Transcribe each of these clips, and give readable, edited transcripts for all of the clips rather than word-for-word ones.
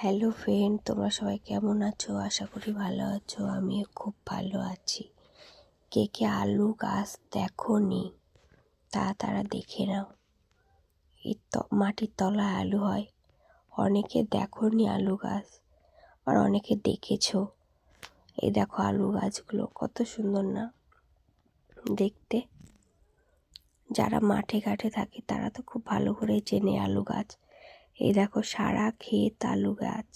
Hello friend, তোমরা সবাই কেমন আছো? আশা করি ভালো আছো। আমিও খুব ভালো আছি। কে কে আলু গাছ দেখোনি তারা দেখে নাও। এই মাটির তলায় আলু হয়। অনেকে দেখোনি আলু গাছ, আর অনেকে দেখেছো। এই দেখো আলু গাছগুলো কত সুন্দর না দেখতে। যারা মাঠে ঘাটে থাকে তারা তো খুব ভালো করে চেনে আলু গাছ। এই দেখো সারা ক্ষেত আলু গাছ।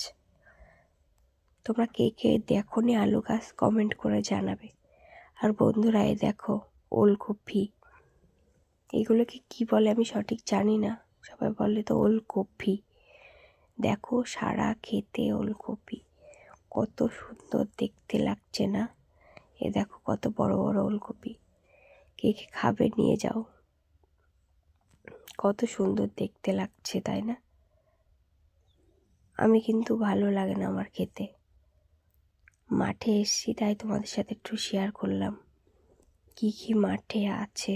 তোমরা কে কে দেখোনি আলু গাছ কমেন্ট করে জানাবে। আর বন্ধুরা, এই দেখো ওলকপি। এগুলোকে কি বলে আমি সঠিক জানি না, সবাই বলে তো ওলকপি। দেখো সারা ক্ষেতে ওলকপি, কত সুন্দর দেখতে লাগছে না? এ দেখো কত বড় বড় ওলকপি। কে কে খাবে নিয়ে যাও। কত সুন্দর দেখতে লাগছে, তাই না? আমি কিন্তু ভালো লাগে না আমার খেতে। মাঠে এসছি তাই তোমাদের সাথে একটু শেয়ার করলাম কি কি মাঠে আছে।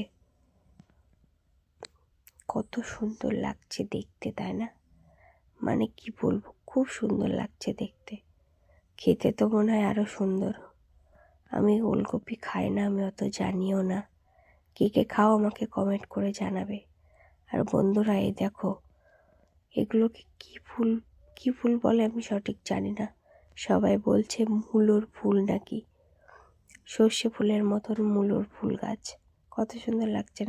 কত সুন্দর লাগছে দেখতে, তাই না? মানে কি বলবো, খুব সুন্দর লাগছে দেখতে। খেতে তো মনে হয় আরও সুন্দর। আমি ওলকপি খাই না, আমি অত জানিও না। কে কে খাও আমাকে কমেন্ট করে জানাবে। আর বন্ধুরা, এই দেখো এগুলোকে কি ফুল বলে আমি সঠিক জানি না। সবাই বলছে মূলোর ফুল নাকি, সর্ষে ফুলের মতন মূলোর ফুল গাছ। কত সুন্দর লাগছে না?